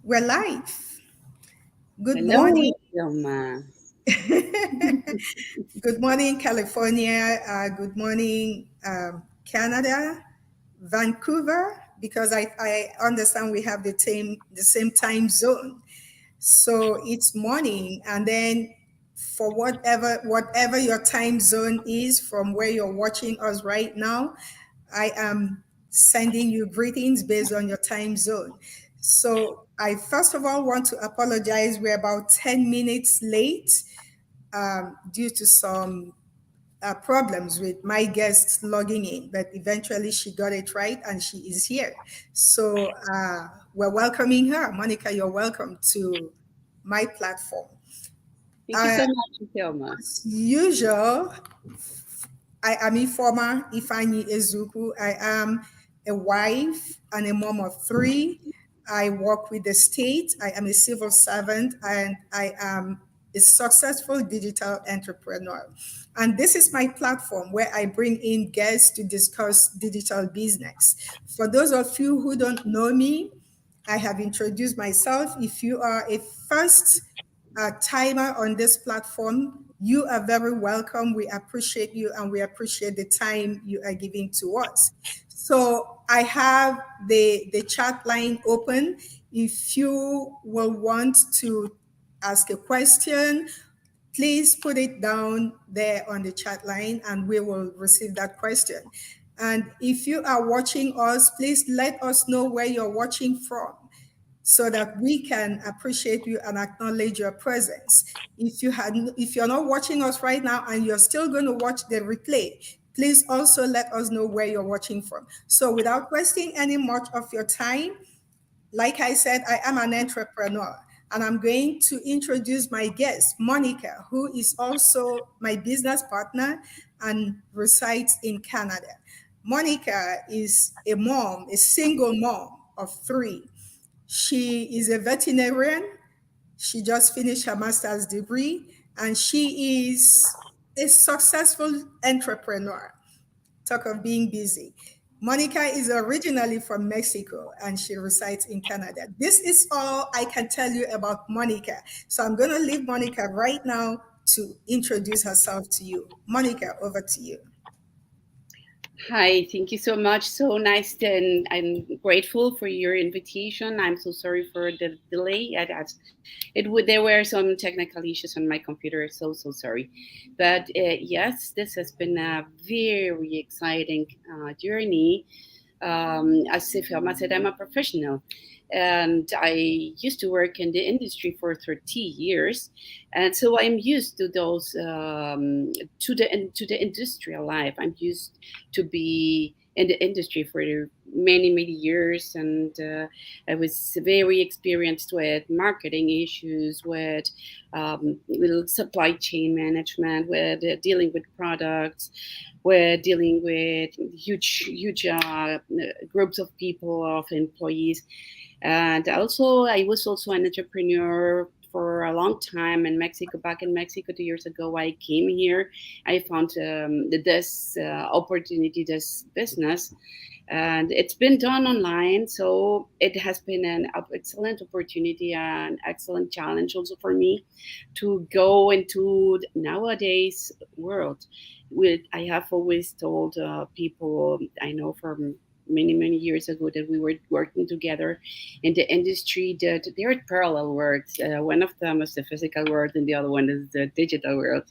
We're live. Good Hello, morning. Ifeoma. Good morning, California. Good morning, Canada, Vancouver, because I understand we have the same time zone. So it's morning, and then for whatever your time zone is from where you're watching us right now, I am sending you greetings based on your time zone. So I first of all want to apologize. We're about 10 minutes late due to some problems with my guest logging in, but eventually she got it right and she is here. So we're welcoming her. Monica, you're welcome to my platform. Thank you Uh, so much, Ifeoma. as usual, I am Ifeoma Ifeanyi Ezuku. I am a wife and a mom of three. I work with the state. I am a civil servant and I am a successful digital entrepreneur. And this is my platform where I bring in guests to discuss digital business. For those of you who don't know me, I have introduced myself. If you are a first timer on this platform, you are very welcome. We appreciate you and we appreciate the time you are giving to us. So I have the chat line open. If you will want to ask a question, please put it down there on the chat line and we will receive that question. And if you are watching us, please let us know where you're watching from so that we can appreciate you and acknowledge your presence. If you're not watching us right now and you're still going to watch the replay, please also let us know where you're watching from. So without wasting any much of your time, like I said, I am an entrepreneur and I'm going to introduce my guest, Monica, who is also my business partner and resides in Canada. Monica is a mom, a single mom of three. She is a veterinarian. She just finished her master's degree and she is a successful entrepreneur. Talk of being busy. Monica is originally from Mexico and she resides in Canada. This is all I can tell you about Monica. So I'm going to leave Monica right now to introduce herself to you. Monica, over to you. Hi, thank you so much. So nice, and I'm grateful for your invitation. I'm so sorry for the delay. There were some technical issues on my computer. So sorry, but yes, this has been a very exciting journey. As Ifeoma said, I'm a professional, and I used to work in the industry for 30 years, and so I'm used to those to the industrial life. I'm used to be in the industry for many years, and I was very experienced with marketing issues, with supply chain management, with dealing with products. We're dealing with huge groups of people, of employees, and also I was also an entrepreneur for a long time in Mexico. Back in Mexico 2 years ago, I came here. I found this opportunity, this business, and it's been done online. So it has been an excellent opportunity and excellent challenge also for me to go into nowadays world. With I have always told people I know from many years ago that we were working together in the industry, that there are parallel worlds. One of them is the physical world and the other one is the digital world.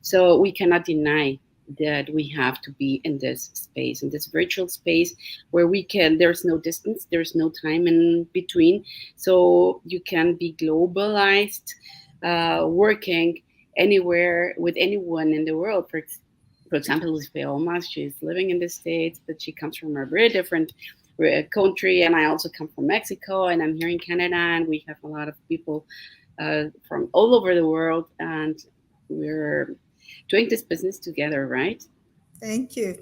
So we cannot deny that we have to be in this space, in this virtual space, where we can, there's no distance, there's no time in between. So you can be globalized, working anywhere with anyone in the world. For example, with Ifeoma, she's living in the States, but she comes from a very different country. And I also come from Mexico, and I'm here in Canada, and we have a lot of people from all over the world. And we're doing this business together, right? Thank you.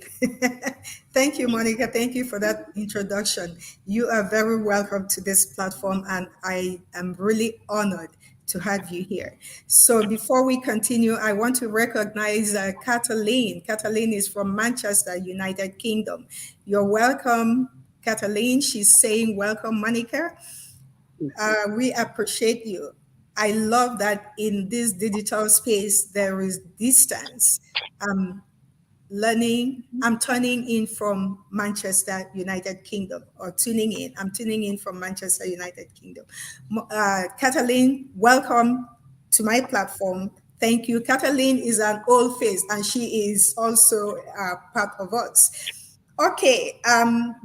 Thank you, Monica. Thank you for that introduction. You are very welcome to this platform, and I am really honored to have you here. So, before we continue, I want to recognize Kathleen. Kathleen is from Manchester, United Kingdom. You're welcome, Kathleen. She's saying, welcome, Monica. We appreciate you. I love that in this digital space there is distance. Um, Learning. I'm tuning in from Manchester, United Kingdom, or tuning in. I'm tuning in from Manchester, United Kingdom. Kathleen, welcome to my platform. Thank you. Kathleen is an old face, and she is also part of us. Okay,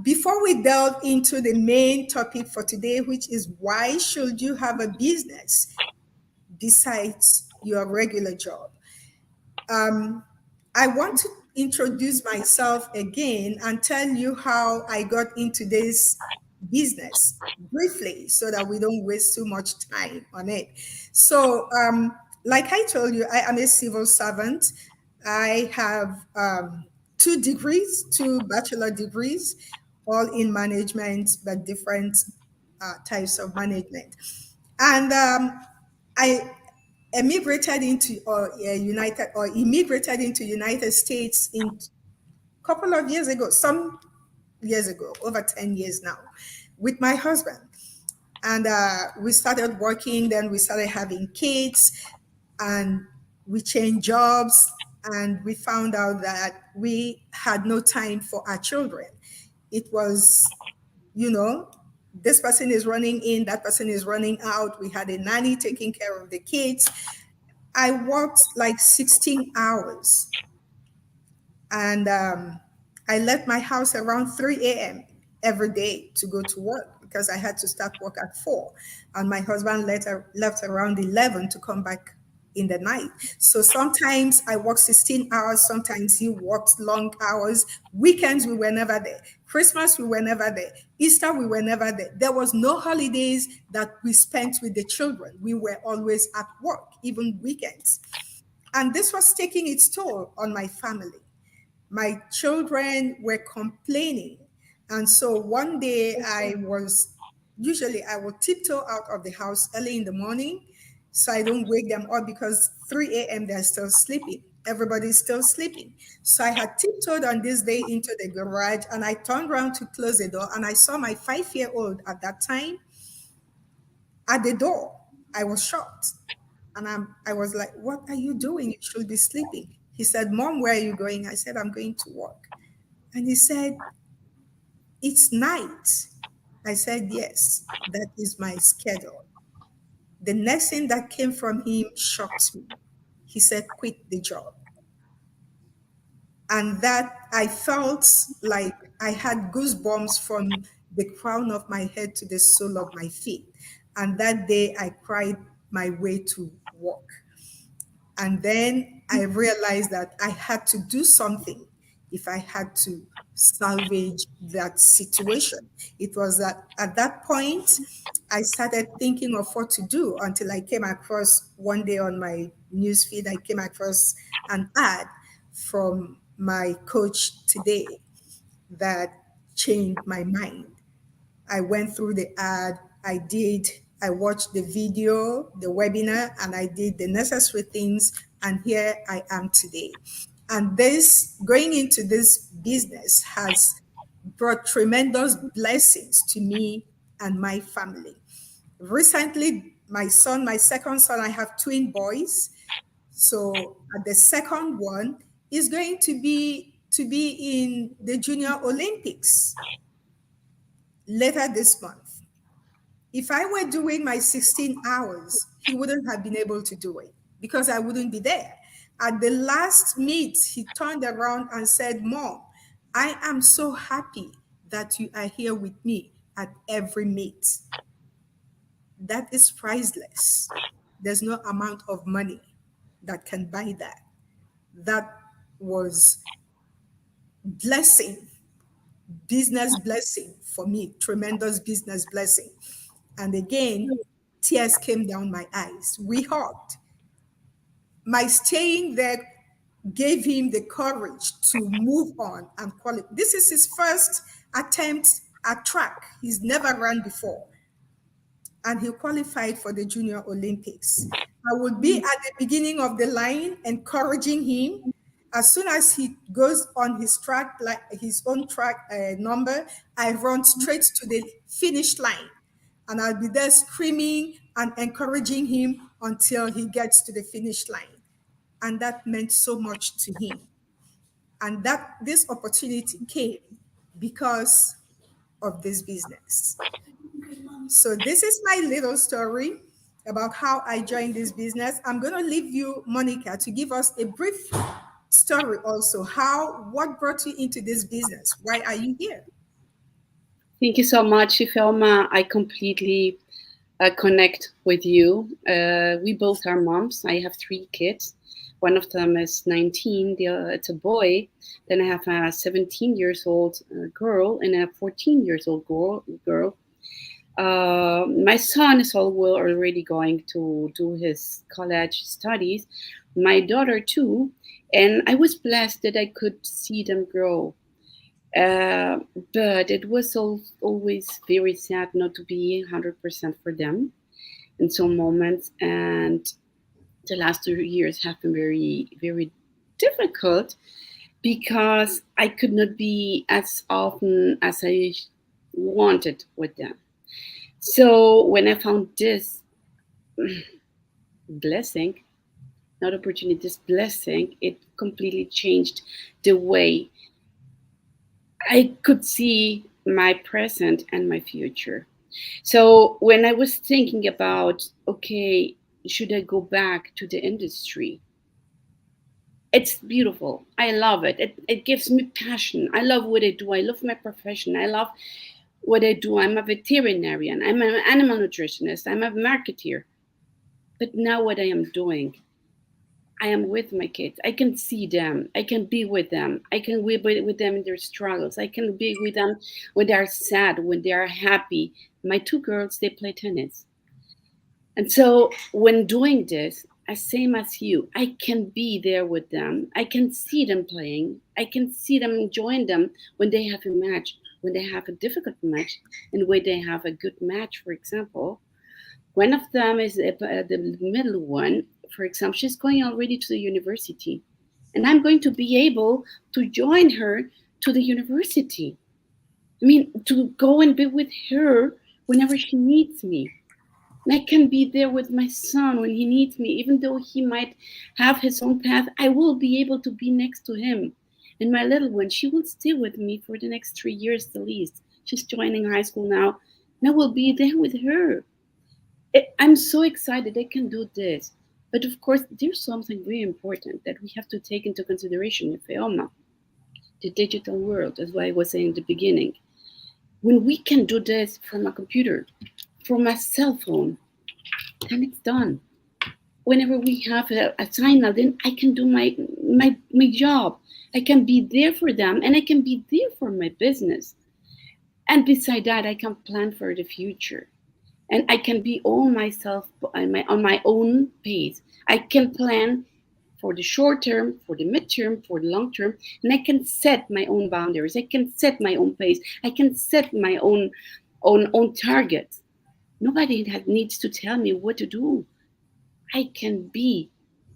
before we delve into the main topic for today, which is why should you have a business besides your regular job? Um, I want to introduce myself again and tell you how I got into this business briefly so that we don't waste too much time on it. So, like I told you, I am a civil servant. I have two degrees, two bachelor degrees, all in management, but different types of management. And I immigrated into United States in couple of years ago, some years ago, over 10 years now, with my husband. And we started working, then we started having kids, and we changed jobs, and we found out that we had no time for our children. It was, you know, this person is running in, that person is running out. We had a nanny taking care of the kids. I worked like 16 hours, and I left my house around 3 a.m. every day to go to work because I had to start work at 4. And my husband left around 11 to come back in the night. So sometimes I worked 16 hours, sometimes he worked long hours. Weekends, we were never there. Christmas, we were never there. Easter, we were never there. There was no holidays that we spent with the children. We were always at work, even weekends. And this was taking its toll on my family. My children were complaining. And so one day usually I would tiptoe out of the house early in the morning so I don't wake them up because 3 a.m. they're still sleeping. Everybody's still sleeping. So I had tiptoed on this day into the garage and I turned around to close the door and I saw my 5-year-old at that time at the door. I was shocked. And I was like, what are you doing? You should be sleeping. He said, Mom, where are you going? I said, I'm going to work. And he said, it's night. I said, yes, that is my schedule. The next thing that came from him shocked me. He said, quit the job. And that I felt like I had goosebumps from the crown of my head to the sole of my feet. And that day I cried my way to work. And then I realized that I had to do something if I had to salvage that situation. It was that at that point, I started thinking of what to do until I came across one day on my newsfeed, I came across an ad from my coach today that changed my mind. I went through the ad, I watched the video, the webinar, and I did the necessary things. And here I am today. And this, going into this business has brought tremendous blessings to me and my family. Recently, my second son, I have twin boys. So the second one is going to be in the Junior Olympics later this month. If I were doing my 16 hours, he wouldn't have been able to do it because I wouldn't be there. At the last meet, he turned around and said, Mom, I am so happy that you are here with me at every meet. That is priceless. There's no amount of money that can buy that. That was blessing, business blessing for me, tremendous business blessing. And again, tears came down my eyes. We hugged. My staying there gave him the courage to move on and qualify. This is his first attempt at track. He's never run before. And he qualified for the Junior Olympics. I would be at the beginning of the line encouraging him. As soon as he goes on his track, like his own track number, I run straight to the finish line. and I'll be there screaming and encouraging him until he gets to the finish line. And that meant so much to him. And that this opportunity came because of this business. So this is my little story about how I joined this business. I'm going to leave you, Monica, to give us a brief story also. What brought you into this business? Why are you here? Thank you so much, Ifeoma. I completely connect with you. We both are moms. I have three kids. One of them is 19. It's a boy. Then I have a 17 years old girl and a 14 years old girl. My son is already going to do his college studies. My daughter too. And I was blessed that I could see them grow. Uh, but it was always very sad not to be 100% for them in some moments. And the last 2 years have been very, very difficult because I could not be as often as I wanted with them. So when I found this blessing, not opportunity, this blessing, it completely changed the way I could see my present and my future. So when I was thinking about, okay, should I go back to the industry? It's beautiful. I love it. It gives me passion. I love what I do. I love my profession. I love what I do. I'm a veterinarian. I'm an animal nutritionist. I'm a marketeer. But now what I am doing, I am with my kids. I can see them. I can be with them. I can be with them in their struggles. I can be with them when they are sad, when they are happy. My two girls, they play tennis. And so when doing this, as same as you, I can be there with them. I can see them playing. I can see them enjoying them when they have a match, when they have a difficult match, and when they have a good match, for example. One of them is the middle one, for example, she's going already to the university. And I'm going to be able to join her to the university. I mean, to go and be with her whenever she needs me. And I can be there with my son when he needs me, even though he might have his own path. I will be able to be next to him. And my little one, she will stay with me for the next 3 years at least. She's joining high school now, and I will be there with her. I'm so excited I can do this. But of course, there's something very important that we have to take into consideration, Ifeoma, the digital world, as I was saying in the beginning. When we can do this from a computer, from a cell phone, then it's done. Whenever we have a signal, then I can do my job. I can be there for them and I can be there for my business. And beside that, I can plan for the future. And I can be all myself on my own pace. I can plan for the short term, for the midterm, for the long term, and I can set my own boundaries. I can set my own pace. I can set my own targets. Nobody needs to tell me what to do. I can be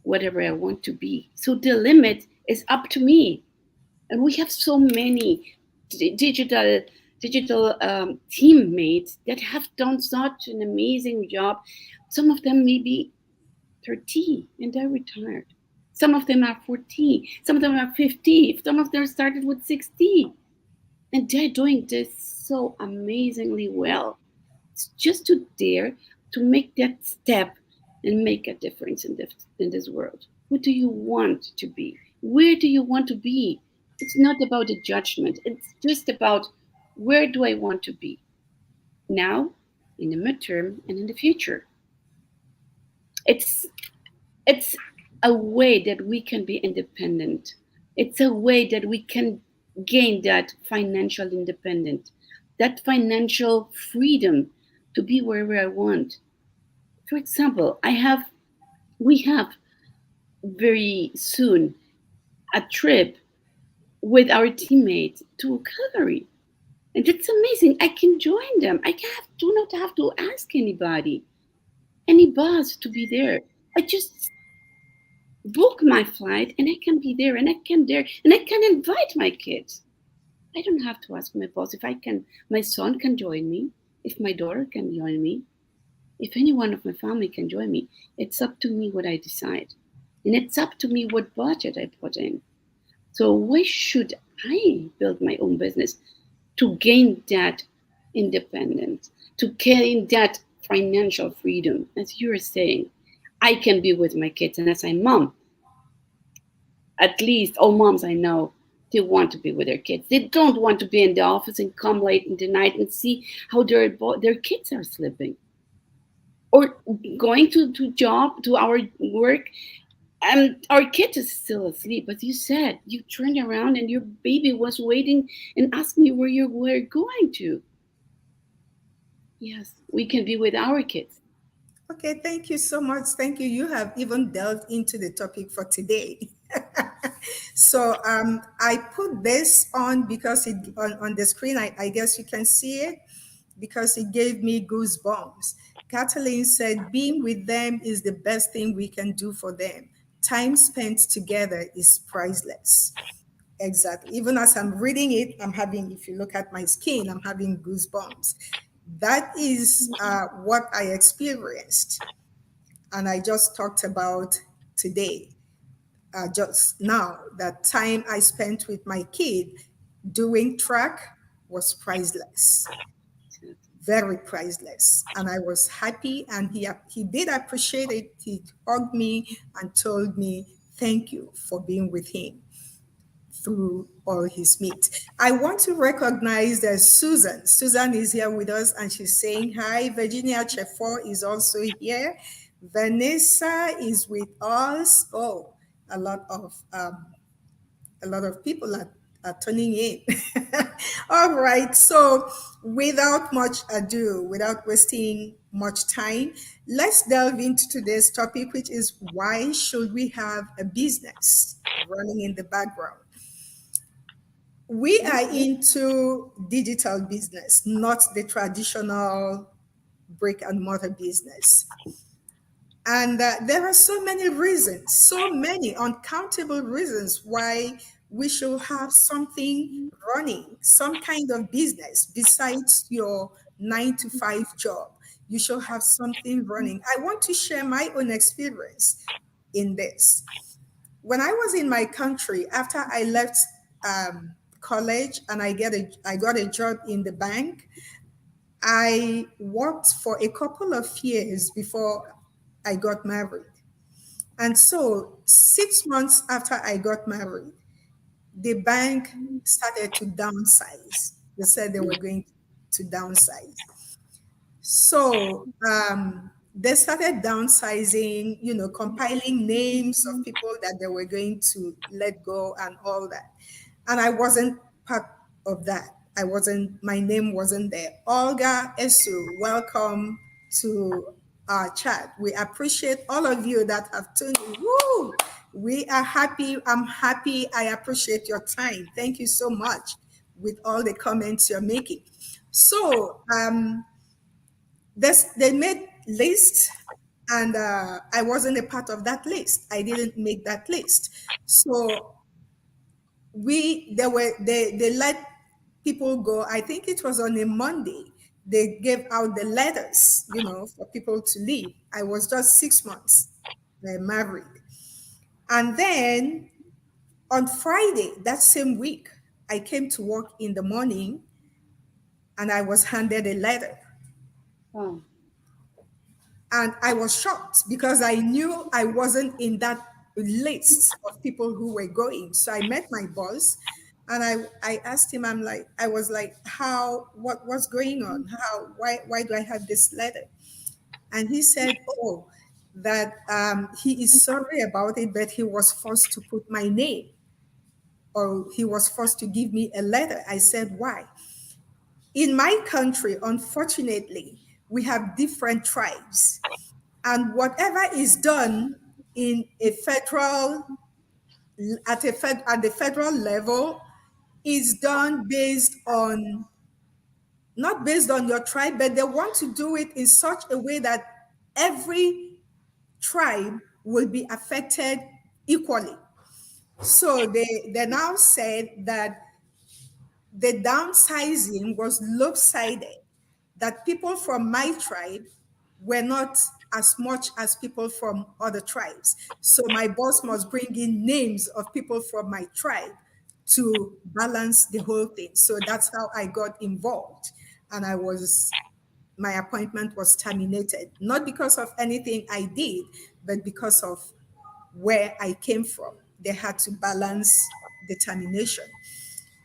whatever I want to be. So the limit is up to me. And we have so many digital teammates that have done such an amazing job. Some of them maybe 30 and they're retired. Some of them are 40. Some of them are 50. Some of them started with 60. And they're doing this so amazingly well. It's just to dare to make that step and make a difference in this world. Who do you want to be? Where do you want to be? It's not about a judgment. It's just about where do I want to be now, in the midterm, and in the future. It's it's a way that we can be independent. It's a way that we can gain that financial independence, that financial freedom to be wherever I want. For example, we have very soon a trip with our teammates to Calgary. And it's amazing. I can join them. Do not have to ask any boss to be there. I just book my flight and I can be there and I can invite my kids. I don't have to ask my boss if I can, my son can join me. If my daughter can join me, if any one of my family can join me, it's up to me what I decide. And it's up to me what budget I put in. So why should I build my own business to gain that independence, to gain that financial freedom? As you were saying, I can be with my kids, and as a mom, at least all moms I know, they want to be with their kids. They don't want to be in the office and come late in the night and see how their kids are sleeping, or going to job to our work and our kid is still asleep. But you said you turned around and your baby was waiting and asking you where you were going to. Yes, we can be with our kids. Okay, thank you so much. Thank you. You have even delved into the topic for today. So I put this on because on the screen, I guess you can see it because it gave me goosebumps. Kathleen said, being with them is the best thing we can do for them. Time spent together is priceless. Exactly. Even as I'm reading it, I'm having, if you look at my skin, I'm having goosebumps. That is what I experienced. And I just talked about today, just now, that time I spent with my kid doing track was priceless, very priceless. And I was happy, and he did appreciate it. He hugged me and told me, thank you for being with him through all his meat. I want to recognize that Susan. Susan is here with us and she's saying hi. Virginia Chefo is also here. Vanessa is with us. Oh, a lot of people are tuning in. All right. So without much ado, without wasting much time, let's delve into today's topic, which is why should we have a business running in the background? We are into digital business, not the traditional brick and mortar business. And there are so many reasons, so many uncountable reasons why we should have something running, some kind of business besides your 9 to 5 job. You should have something running. I want to share my own experience in this. When I was in my country, after I left college and I got a job in the bank, I worked for a couple of years before I got married. And so 6 months after I got married, the bank started to downsize. They said they were going to downsize. So they started downsizing, compiling names of people that they were going to let go and all that. And I wasn't part of that. My name wasn't there. Olga Esu, welcome to our chat. We appreciate all of you that have tuned in. Woo! We are happy. I'm happy. I appreciate your time. Thank you so much with all the comments you're making. So, they made lists, and I wasn't a part of that list. I didn't make that list. So they let people go. I think it was on a Monday. They gave out the letters, for people to leave. I was just 6 months married. And then on Friday, that same week, I came to work in the morning and I was handed a letter. Oh, And I was shocked because I knew I wasn't in that list of people who were going. So I met my boss and I asked him, I was like, what's going on? Why do I have this letter? And he said, oh, that he is sorry about it, but he was forced to put my name, or he was forced to give me a letter. I said, why? In my country, unfortunately, we have different tribes. And whatever is done in a federal at the federal level is done based on, not based on your tribe, but they want to do it in such a way that every tribe will be affected equally. So they now said that the downsizing was lopsided, that people from my tribe were not as much as people from other tribes. So my boss must bring in names of people from my tribe to balance the whole thing. So that's how I got involved. And my appointment was terminated, not because of anything I did, but because of where I came from. They had to balance the termination.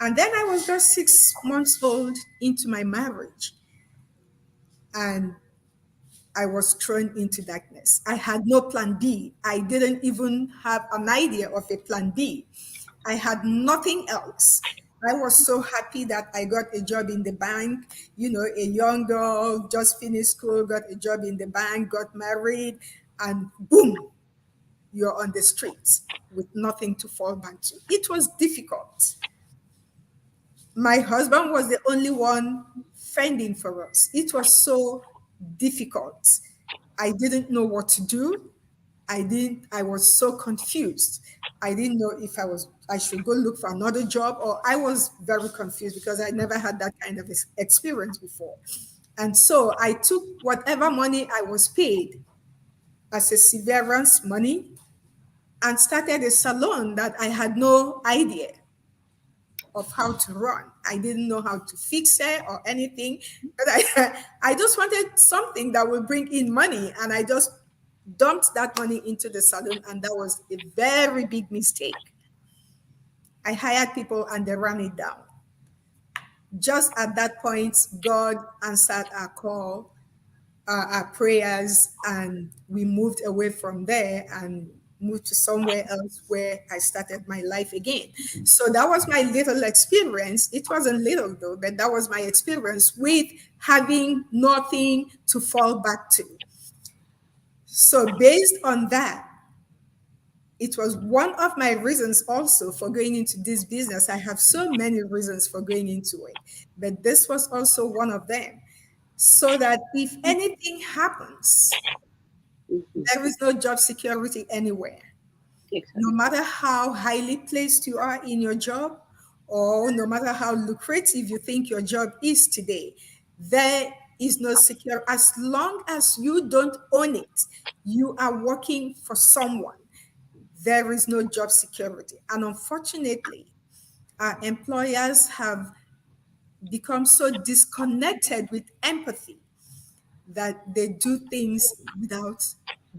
And then I was just 6 months old into my marriage, and I was thrown into darkness. I had no plan B. I didn't even have an idea of a plan B. I had nothing else. I was so happy that I got a job in the bank. You know, a young girl just finished school, got a job in the bank, got married, and boom, you're on the streets with nothing to fall back to. It was difficult. My husband was the only one fending for us. It was so difficult. I didn't know what to do. I was so confused. I didn't know if I should go look for another job, or I was very confused because I never had that kind of experience before. And so I took whatever money I was paid as a severance money and started a salon that I had no idea of how to run. I didn't know how to fix it or anything, but I just wanted something that would bring in money, and I just dumped that money into the salon, and that was a very big mistake. I hired people and they ran it down. Just at that point, God answered our call, our prayers, and we moved away from there and moved to somewhere else where I started my life again. So that was my little experience. It wasn't little though, but that was my experience with having nothing to fall back to. So based on that, it was one of my reasons also for going into this business. I have so many reasons for going into it, but this was also one of them. So that if anything happens, Mhm. there is no job security anywhere. No Exactly. matter how highly placed you are in your job, or no matter how lucrative you think your job is today, there is no secure. As long as you don't own it, you are working for someone. There is no job security. And unfortunately, our employers have become so disconnected with empathy that they do things without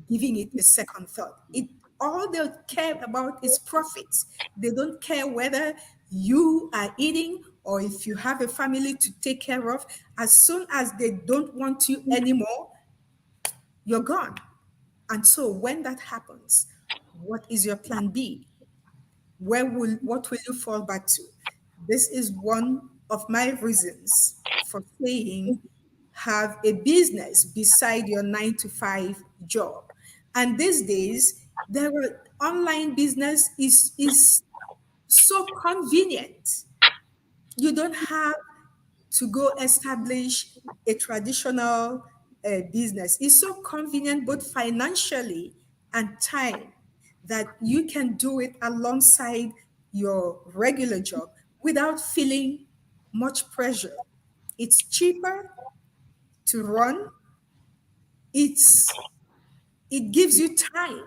giving it a second thought. It all they care about is profits. They don't care whether you are eating or if you have a family to take care of. As soon as they don't want you anymore, you're gone. And so when that happens, what is your plan B? What will you fall back to? This is one of my reasons for saying have a business beside your 9 to 5 job. And these days, there are online business is so convenient. You don't have to go establish a traditional business. It's so convenient, both financially and time, that you can do it alongside your regular job without feeling much pressure. It's cheaper to run. It's it gives you time.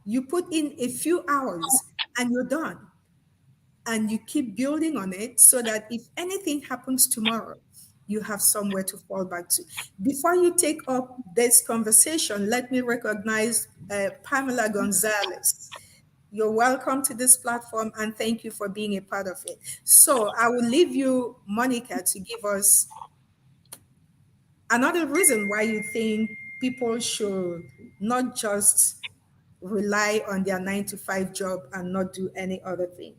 You put in a few hours and you're done, and you keep building on it so that if anything happens tomorrow, you have somewhere to fall back to. Before you take up this conversation, let me recognize Pamela Gonzalez. You're welcome to this platform and thank you for being a part of it. So I will leave you, Monica, to give us another reason why you think people should not just rely on their 9 to 5 job and not do any other thing.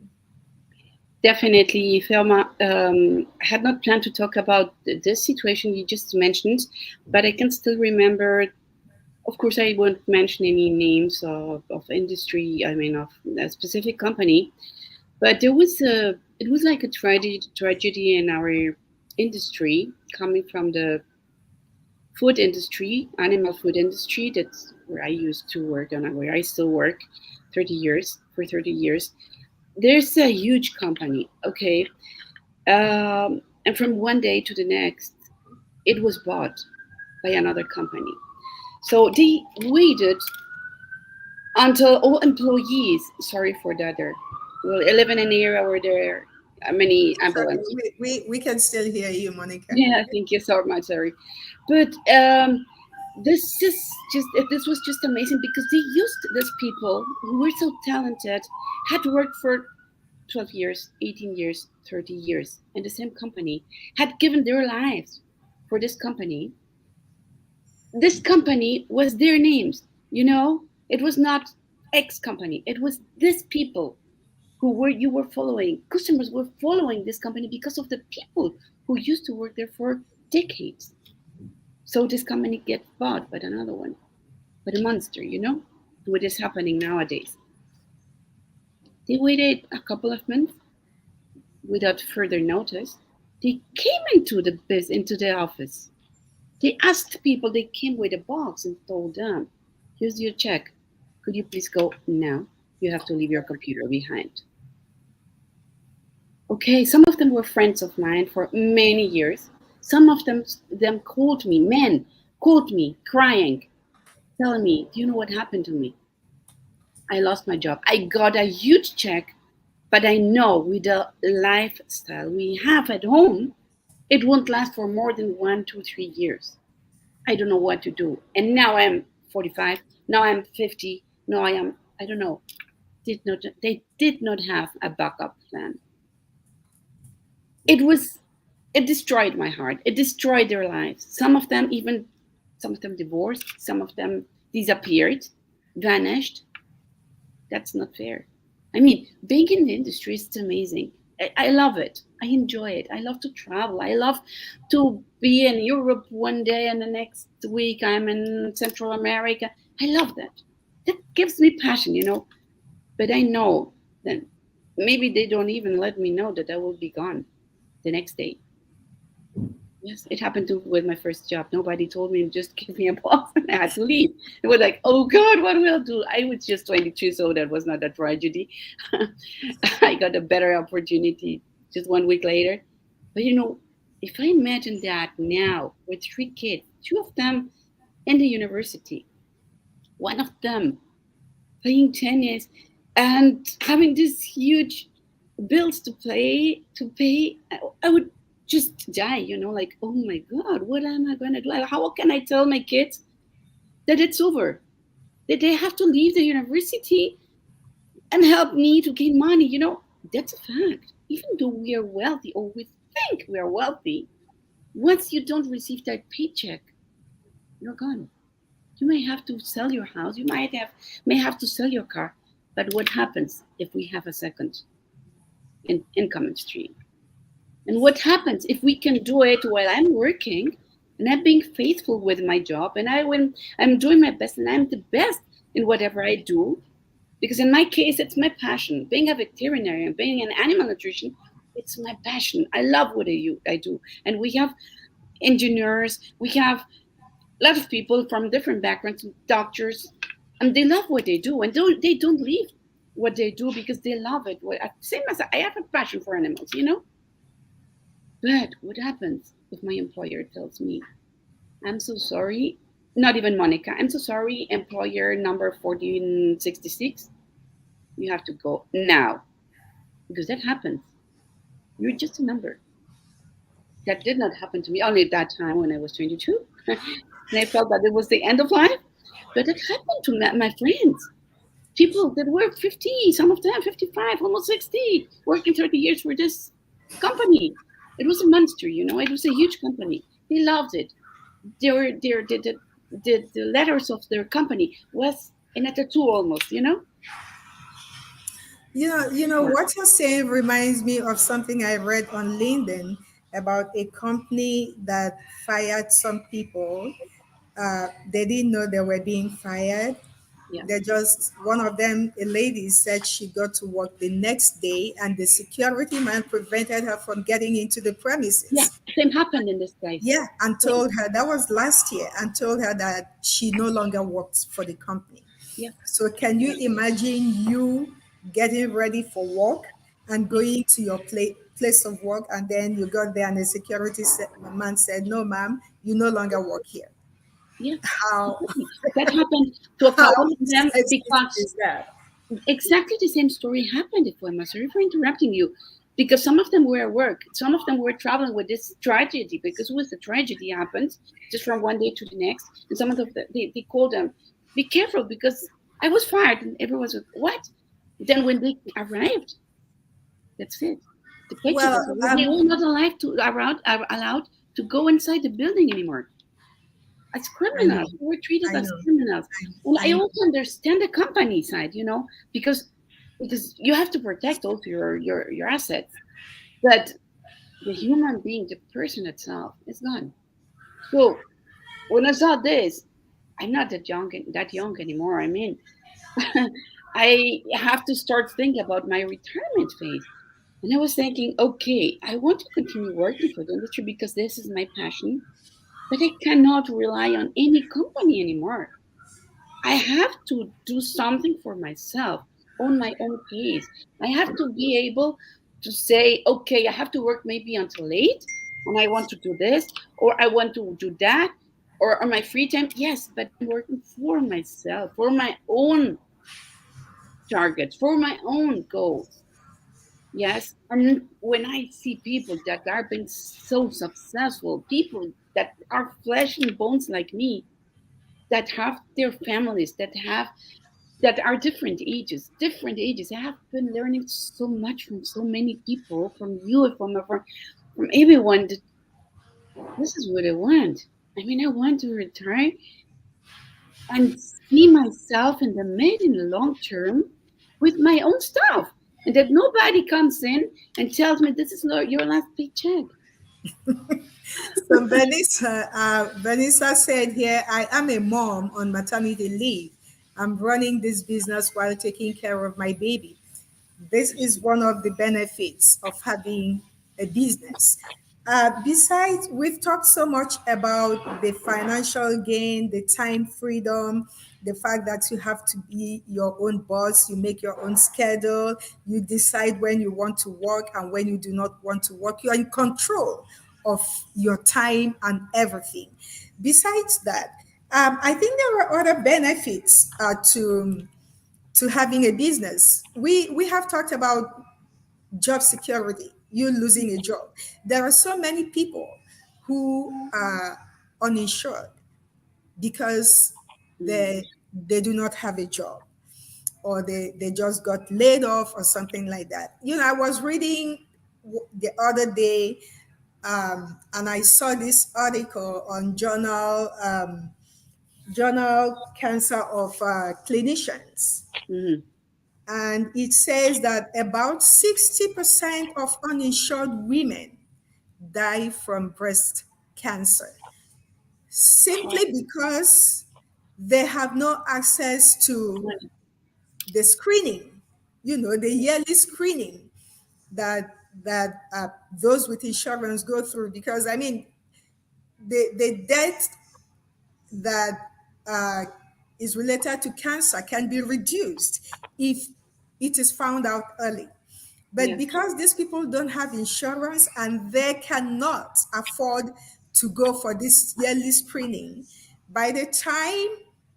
Definitely, Ifeoma. I had not planned to talk about this situation you just mentioned, but I can still remember. Of course, I won't mention any names of industry. I mean, of a specific company, but there was a. It was like a tragedy in our industry coming from the food industry, animal food industry. That's where I used to work and where I still work, 30 years for 30 years. There's a huge company, okay, and from one day to the next, It was bought by another company. So they waited until all employees, sorry for that, there, well, I live in an area where there are many Sorry, ambulances. we can still hear you, Monica. Yeah, thank you so much, sorry. But this was just amazing because they used these people who were so talented, had worked for 12 years, 18 years, 30 years in the same company, had given their lives for this company. This company was their names, you know? It was not X company. It was these people who were you were following. Customers were following this company because of the people who used to work there for decades. So this company gets bought by another one, by the monster, you know? What is happening nowadays. They waited a couple of months without further notice. They came into the office. They asked people, they came with a box and told them, here's your check. Could you please go now? You have to leave your computer behind. Okay, some of them were friends of mine for many years. Some of them called me, men called me crying, telling me, do you know what happened to me? I lost my job. I got a huge check, but I know with the lifestyle we have at home, it won't last for more than 1, 2, 3 years. I don't know what to do. And now I'm 45. Now I'm 50. Now I don't know. They did not have a backup plan. It was, it destroyed my heart. It destroyed their lives. Some of them divorced. Some of them disappeared, vanished. That's not fair. I mean, being in the industry is amazing. I love it. I enjoy it. I love to travel. I love to be in Europe one day and the next week I'm in Central America. I love that. That gives me passion, you know. But I know that maybe they don't even let me know that I will be gone the next day. Yes, it happened to with my first job. Nobody told me, just give me a box and I had to leave. It was like, oh God, what will I do? I was just 22, so that was not a tragedy. I got a better opportunity just 1 week later. But you know, if I imagine that now with 3 kids, two of them in the university, one of them playing tennis and having this huge bills to pay, I would just die, you know, like, oh my God, what am I going to do? How can I tell my kids that it's over, that they have to leave the university and help me to gain money? You know, that's a fact. Even though we are wealthy or we think we are wealthy, once you don't receive that paycheck, you're gone. You may have to sell your house, you may have to sell your car. But what happens if we have a second income stream? And what happens if we can do it while I'm working and I'm being faithful with my job and when I'm doing my best and I'm the best in whatever I do? Because in my case, it's my passion. Being a veterinarian, being an animal nutrition, it's my passion. I love what I do. And we have engineers, we have a lot of people from different backgrounds, doctors, and they love what they do. And they don't leave what they do because they love it. Same as I have a passion for animals, you know? But what happens if my employer tells me, I'm so sorry, not even Monica, I'm so sorry, employer number 1466, you have to go now? Because that happens. You're just a number. That did not happen to me only at that time when I was 22. And I felt that it was the end of life. But it happened to my friends. People that were 50, some of them 55, almost 60, working 30 years for this company. It was a monster, you know, it was a huge company. They loved it. The letters of their company was in a tattoo almost, you know? What you're saying reminds me of something I read on LinkedIn about a company that fired some people. They didn't know they were being fired. Yeah. They just, one of them, a lady, said she got to work the next day and the security man prevented her from getting into the Yeah. premises. Same happened in this case. Yeah, and Same. told her, that was last year, and told her that she no longer works for the company. Yeah. So can you imagine you getting ready for work and going to your place of work, and then you got there and the man said, no, ma'am, you no longer work here. Yeah, How exactly. That happened to a how couple of them sensitive because is that? exactly the same story happened. Ifeoma, sorry for interrupting you, because some of them were at work, some of them were traveling with this tragedy, because it was the tragedy happened just from one day to the next, and some of them they called them, be careful because I was fired, and everyone's like, what? Then when they arrived, that's it. The paycheck Well, was over. They were not allowed to allowed to go inside the building anymore as I know, criminals. We were treated I as know, criminals. And I I know. also understand the company side, because you have to protect also your assets. But the human being, the person itself, is gone. So when I saw this, I'm not that young anymore. I mean, I have to start thinking about my retirement phase. And I was thinking, okay, I want to continue working for the industry because this is my passion, but I cannot rely on any company anymore. I have to do something for myself on my own pace. I have to be able to say, okay, I have to work maybe until late, and I want to do this, or I want to do that, or on my free time. Yes, but I'm working for myself, for my own targets, for my own goals. Yes, and when I see people that are being so successful, people that are flesh and bones like me, that have their families, that are different ages. I have been learning so much from so many people, from you, from everyone. That this is what I want. I mean, I want to retire and see myself in the mid and long term with my own stuff, and that nobody comes in and tells me this is your last paycheck. So Vanessa said here, I am a mom on maternity leave. I'm running this business while taking care of my baby. This is one of the benefits of having a business. Besides, we've talked so much about the financial gain, the time freedom, the fact that you have to be your own boss, you make your own schedule, you decide when you want to work and when you do not want to work. You are in control of your time and everything. Besides that, I think there are other benefits to having a business. We have talked about job security, you losing a job. There are so many people who are uninsured because Mm, they do not have a job, or they just got laid off or something like that. I was reading the other day, and I saw this article on journal Cancer of Clinicians, mhm. and it says that about 60% of uninsured women die from breast cancer simply because they have no access to the screening, the yearly screening that those with insurance go through. Because I mean, the death that uh, is related to cancer can be reduced if it is found out early. But Yes, because these people don't have insurance and they cannot afford to go for this yearly screening, by the time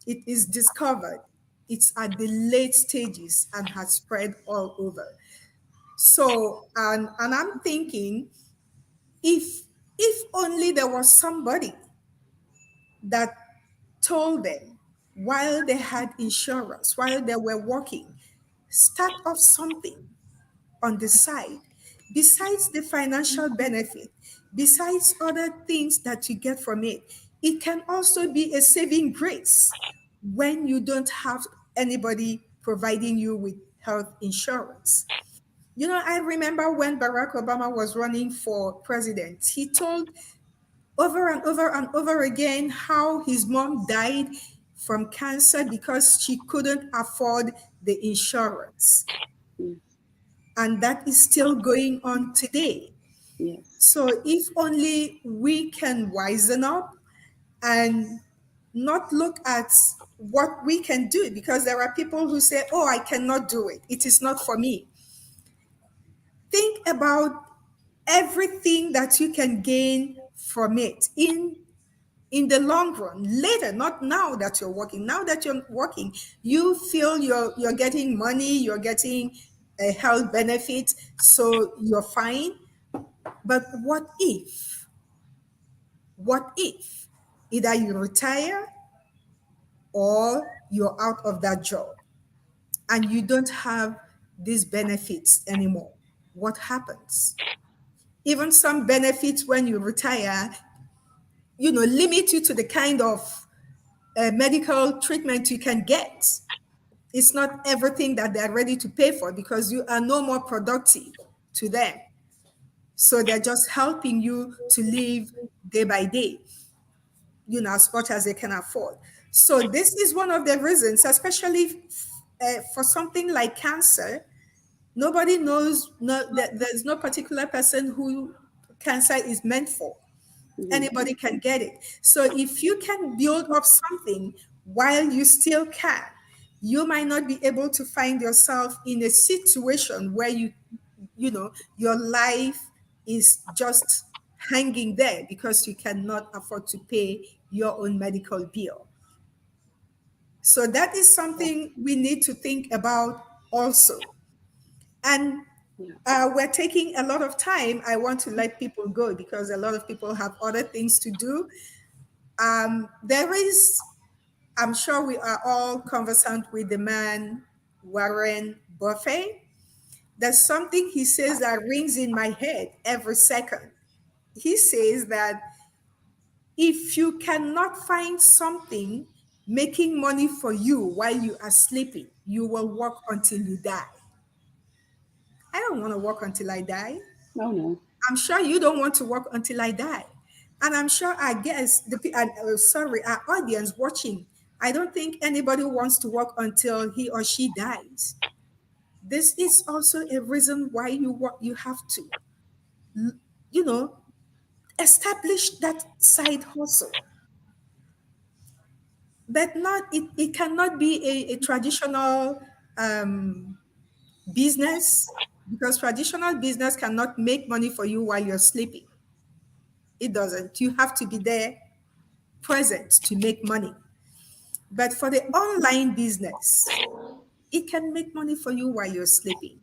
it is discovered, it's at the late stages and has spread all over. So, and I'm thinking, if only there was somebody that told them while they had insurance, while they were working, start off something on the side, besides the financial benefit, besides other things that you get from it. It can also be a saving grace when you don't have anybody providing you with health insurance. I remember when Barack Obama was running for president, he told over and over and over again how his mom died from cancer because she couldn't afford the insurance. yes, And that is still going on today. yes. So if only we can wisen up and not look at what we can do, because there are people who say, oh, I cannot do it. It is not for me. Think about everything that you can gain from it in in the long run, later, not now that you're working. Now that you're working, you feel you're getting money, you're getting a health benefit, so you're fine. But what if either you retire or you're out of that job and you don't have these benefits anymore? What happens? Even some benefits when you retire, limit you to the kind of medical treatment you can get. It's not everything that they're ready to pay for because you are no more productive to them. So they're just helping you to live day by day, as much as they can afford. So this is one of the reasons, especially for something like cancer. Nobody knows, that there's no particular person who cancer is meant for. Mhm. Anybody can get it. So if you can build up something while you still can, you might not be able to find yourself in a situation where your life is just hanging there because you cannot afford to pay your own medical bill. So that is something we need to think about also. And Yeah. we're taking a lot of time. I want to let people go because a lot of people have other things to do. There is, I'm sure we are all conversant with the man, Warren Buffett. There's something he says that rings in my head every second. He says that if you cannot find something making money for you while you are sleeping, you will work until you die. I don't want to work until I die. Oh no. I'm sure you don't want to work until I die. And I'm sure, I guess, sorry, our audience watching, I don't think anybody wants to work until he or she dies. This is also a reason why you work, you have to, you know, establish that side hustle. But it cannot be a traditional business, because traditional business cannot make money for you while you're sleeping. It doesn't. You have to be there present to make money. But for the online business, it can make money for you while you're sleeping.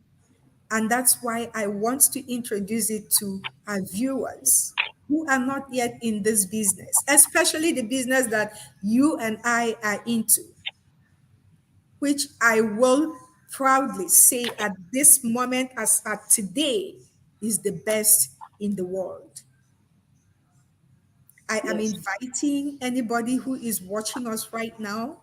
And that's why I want to introduce it to our viewers who are not yet in this business, especially the business that you and I are into, which I will proudly say at this moment, as at today, is the best in the world. I am Yes. inviting anybody who is watching us right now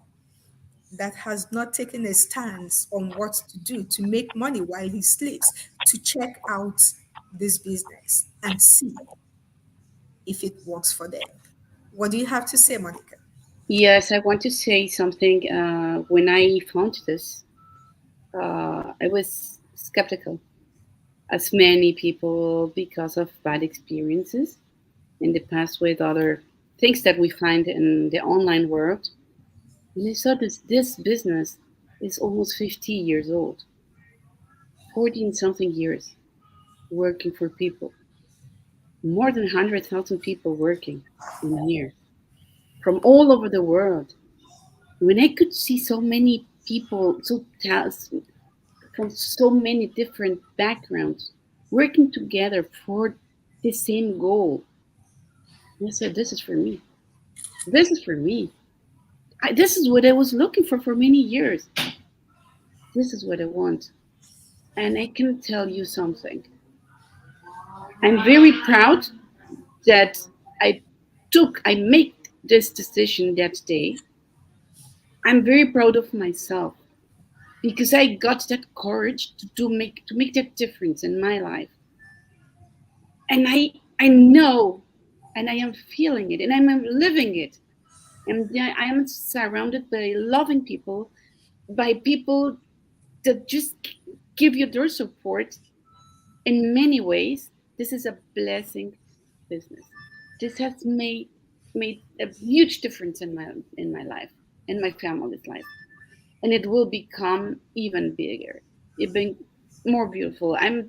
that has not taken a stance on what to do to make money while he sleeps to check out this business and see if it works for them. What do you have to say, Monica? Yes, I want to say something. When I found this, I was skeptical, as many people, because of bad experiences in the past with other things that we find in the online world. And I saw this business is almost 50 years old, 14 something years working for people, more than 100,000 people working in here from all over the world. When I could see so many people, from so many different backgrounds working together for the same goal, I said, "This is for me. This is for me. This is what I was looking for many years. This is what I want." And I can tell you something. I'm very proud that I made this decision that day. I'm very proud of myself because I got that courage to make that difference in my life. And I know, and I am feeling it, and I'm living it. And I am surrounded by loving people, by people that just give you their support in many ways. This is a blessing business. This has made a huge difference in my life, in my family's life, and it will become even bigger, even more beautiful. I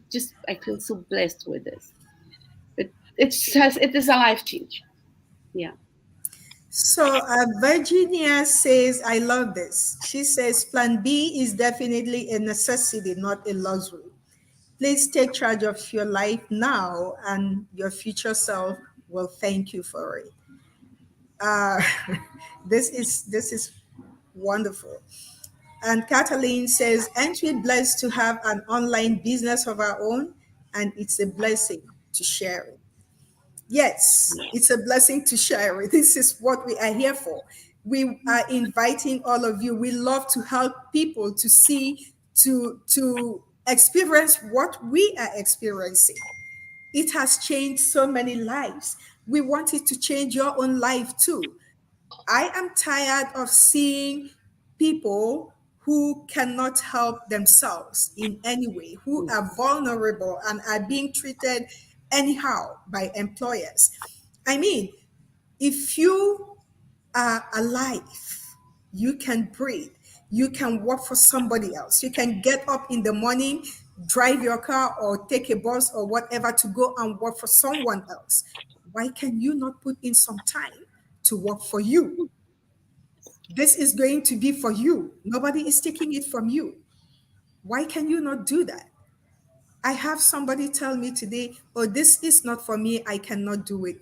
feel so blessed with this. It is a life change. Yeah. So Virginia says, I love this. She says, Plan B is definitely a necessity, not a luxury. Please take charge of your life now, and your future self will thank you for it. Uh, this is wonderful. And Kathleen says, aren't we blessed to have an online business of our own? And it's a blessing to share it. Yes, it's a blessing to share it. This is what we are here for. We are inviting all of you. We love to help people to see, to experience what we are experiencing. It has changed so many lives. We want it to change your own life too. I am tired of seeing people who cannot help themselves in any way, who are vulnerable and are being treated anyhow by employers. I mean, if you are alive, you can breathe, you can work for somebody else, you can get up in the morning, drive your car or take a bus or whatever to go and work for someone else. Why can you not put in some time to work for you? This is going to be for you. Nobody is taking it from you. Why can you not do that? I have somebody tell me today, oh, this is not for me. I cannot do it.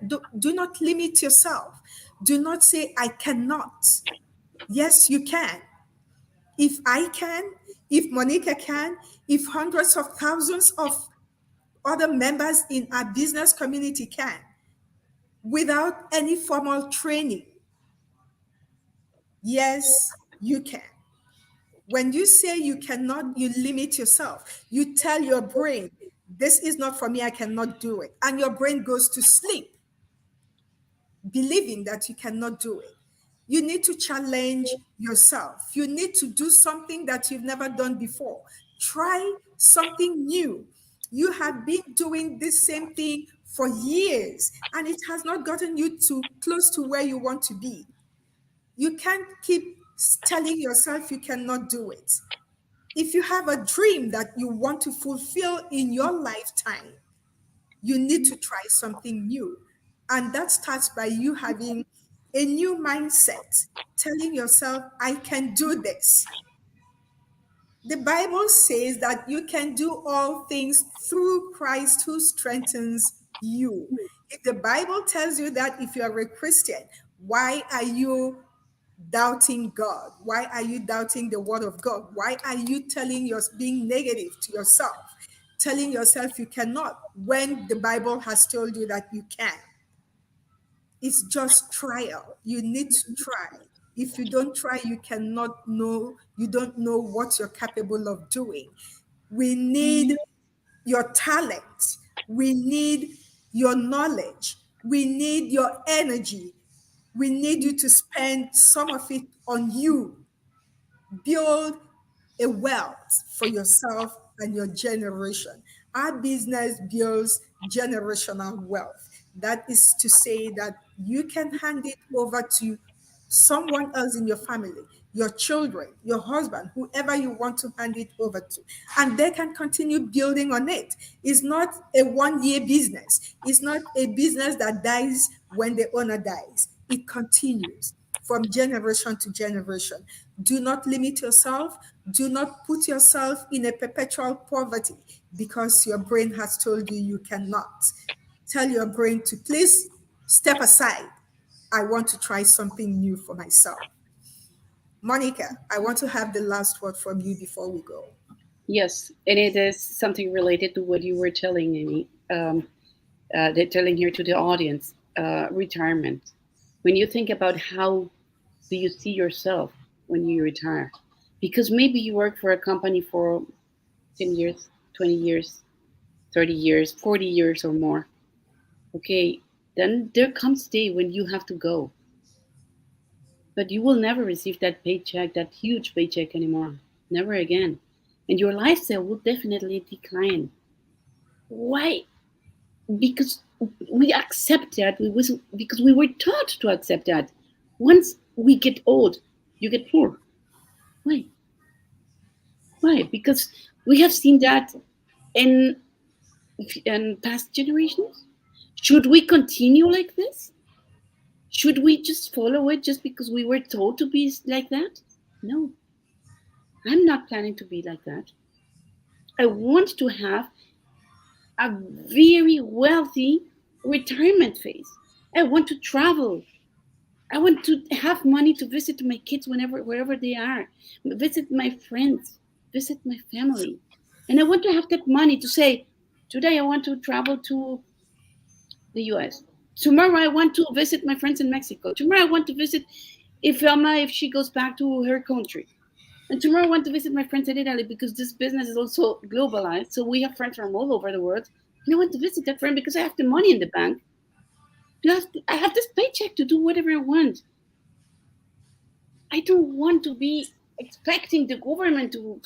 Do not limit yourself. Do not say, I cannot. Yes, you can. If I can, if Monica can, if hundreds of thousands of other members in our business community can, without any formal training, yes, you can. When you say you cannot, you limit yourself. You tell your brain, this is not for me, I cannot do it. And your brain goes to sleep, believing that you cannot do it. You need to challenge yourself. You need to do something that you've never done before. Try something new. You have been doing this same thing for years, and it has not gotten you to close to where you want to be. You can't keep telling yourself you cannot do it. If you have a dream that you want to fulfill in your lifetime, you need to try something new. And that starts by you having a new mindset, telling yourself, I can do this. The Bible says that you can do all things through Christ who strengthens you. If the Bible tells you that, if you are a Christian, why are you doubting God? Why are you doubting the word of God? Why are you being negative to yourself, telling yourself you cannot when the Bible has told you that you can? It's just trial. You need to try. If you don't try, you cannot know, you don't know what you're capable of doing. We need your talent. We need your knowledge. We need your energy. We need you to spend some of it on you. Build a wealth for yourself and your generation. Our business builds generational wealth. That is to say that you can hand it over to someone else in your family, your children, your husband, whoever you want to hand it over to, and they can continue building on it. It's not a 1 year business, it's not a business that dies when the owner dies. It continues from generation to generation. Do not limit yourself. Do not put yourself in a perpetual poverty because your brain has told you you cannot. Tell your brain to please step aside. I want to try something new for myself. Monica, I want to have the last word from you before we go. Yes, and it is something related to what you were telling me. They're telling here to the audience, retirement. When you think about how do you see yourself when you retire? Because maybe you work for a company for 10 years, 20 years, 30 years, 40 years or more. Okay, then there comes a day when you have to go. But you will never receive that paycheck, that huge paycheck anymore. Never again. And your lifestyle will definitely decline. Why? Because we accept that. Because we were taught to accept that. Once we get old, you get poor. Why? Why? Because we have seen that in past generations. Should we continue like this? Should we just follow it just because we were told to be like that? No, I'm not planning to be like that. I want to have a very wealthy retirement phase. I want to travel. I want to have money to visit my kids whenever, wherever they are, visit my friends, visit my family. And I want to have that money to say, today I want to travel to the US. Tomorrow I want to visit my friends in Mexico. Tomorrow I want to visit Ifeoma if she goes back to her country. And tomorrow I want to visit my friends in Italy because this business is also globalized. So we have friends from all over the world. And I want to visit that friend because I have the money in the bank. I have this paycheck to do whatever I want. I don't want to be expecting the government to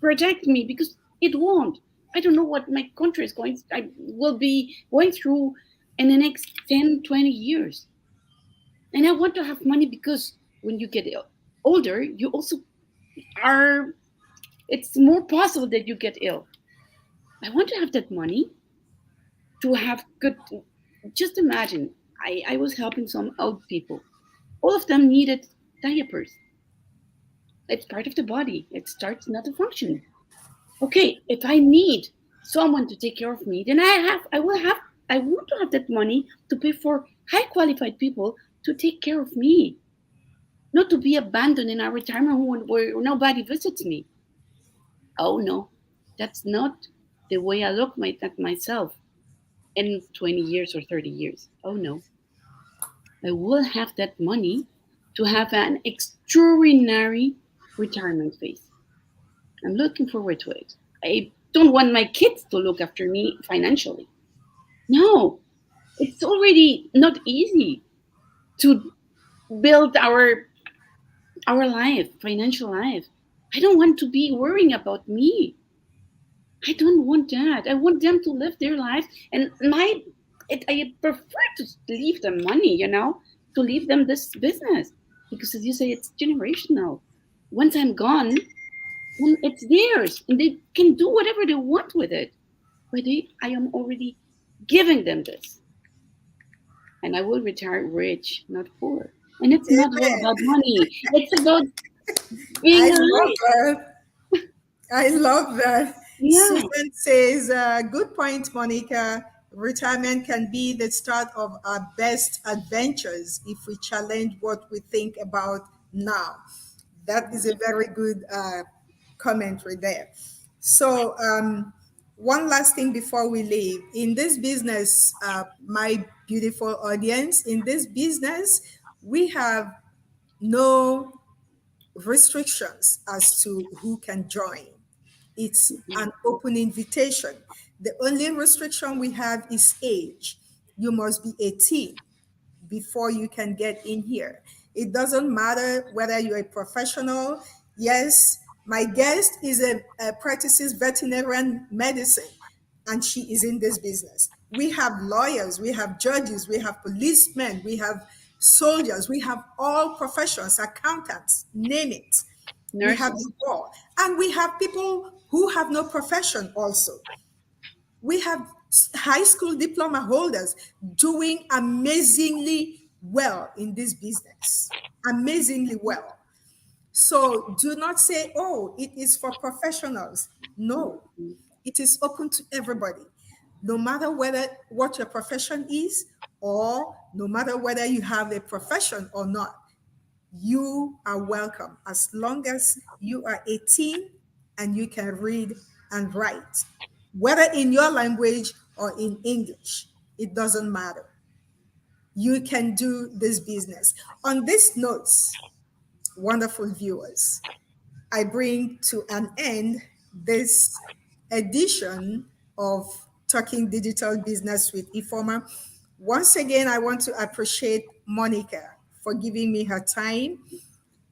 protect me because it won't. I don't know what my country is going, I will be going through in the next 10, 20 years. And I want to have money because when you get older, you also are, it's more possible that you get ill. I want to have that money to have good, just imagine, I was helping some old people. All of them needed diapers. It's part of the body. It starts not to function. Okay, if I need someone to take care of me, then I want to have that money to pay for high qualified people to take care of me, not to be abandoned in a retirement home where nobody visits me. Oh no, that's not the way I look at myself in 20 years or 30 years. Oh no, I will have that money to have an extraordinary retirement phase. I'm looking forward to it. I don't want my kids to look after me financially. No, it's already not easy to build our life, financial life. I don't want to be worrying about me. I don't want that. I want them to live their life, and I prefer to leave them money, to leave them this business because, as you say, it's generational. Once I'm gone, then it's theirs, and they can do whatever they want with it. But I am already giving them this, and I will retire rich, not poor. And it's not all Amen. about money. It's about being I love alive. that. I love that. Yeah, Susan says, good point, Monica. Retirement can be the start of our best adventures if we challenge what we think about now. That is a very good commentary there. So, one last thing before we leave. In this business, my beautiful audience, in this business, we have no restrictions as to who can join. It's an open invitation. The only restriction we have is age. You must be 18 before you can get in here. It doesn't matter whether you're a professional. Yes, my guest is a practices veterinarian medicine, and she is in this business. We have lawyers, we have judges, we have policemen, we have soldiers, we have all professions, accountants, name it. We have nurses. them all. And we have people who have no profession also. We have high school diploma holders doing amazingly well in this business. Amazingly well. So do not say, oh, it is for professionals. No, it is open to everybody. No matter whether what your profession is, or no matter whether you have a profession or not, you are welcome as long as you are 18 and you can read and write, whether in your language or in English. It doesn't matter. You can do this business. On these notes, wonderful viewers, I bring to an end this edition of Talking Digital Business with Ifeoma. Once again, I want to appreciate Monica for giving me her time.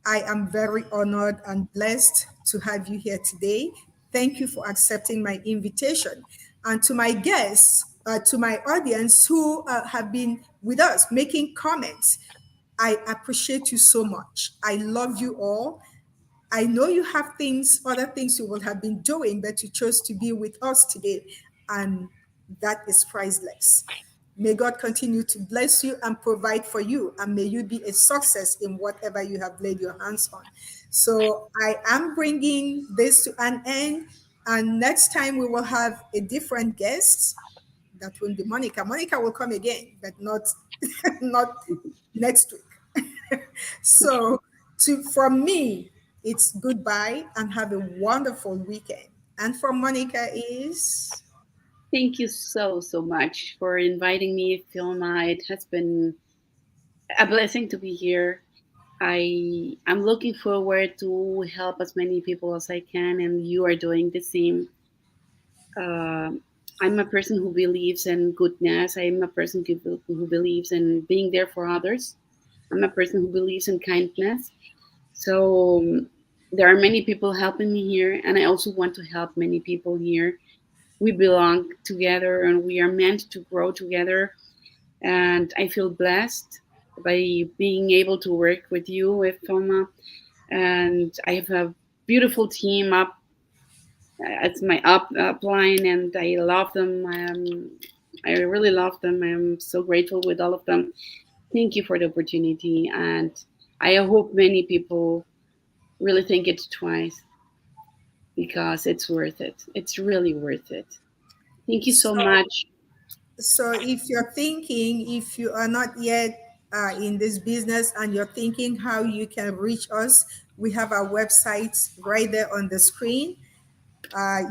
I am very honored and blessed to have you here today. Thank you for accepting my invitation. And to my guests, to my audience who have been with us making comments, I appreciate you so much. I love you all. I know you have things, other things you will have been doing, but you chose to be with us today. And that is priceless. May God continue to bless you and provide for you, and may you be a success in whatever you have laid your hands on. So I am bringing this to an end, and next time we will have a different guest. That will be Monica. Monica will come again, but not not next week. So from me, it's goodbye and have a wonderful weekend. And from Monica is Thank you so, so much for inviting me, Filma. It has been a blessing to be here. I'm looking forward to help as many people as I can, and you are doing the same. Um I'm a person who believes in goodness. I'm a person who believes in being there for others. I'm a person who believes in kindness. So there are many people helping me here, and I also want to help many people here. We belong together, and we are meant to grow together. And I feel blessed by being able to work with you, with Toma, and I have a beautiful team up. It's my upline, and I love them. I really love them. I'm so grateful with all of them. Thank you for the opportunity, and I hope many people really think it twice because it's worth it. It's really worth it. Thank you so so. much. So if you're thinking, if you are not yet in this business and you're thinking how you can reach us, we have our websites right there on the screen.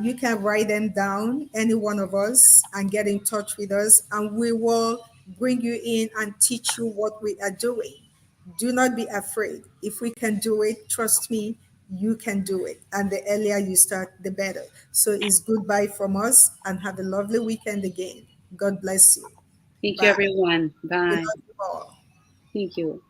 You can write them down, any one of us, and get in touch with us, and we will bring you in and teach you what we are doing. Do not be afraid. If we can do it, trust me, you can do it. And the earlier you start, the better. So it's goodbye from us, and have a lovely weekend again. God bless you. Thank you, Bye. everyone. We Bye. love you all. Thank you.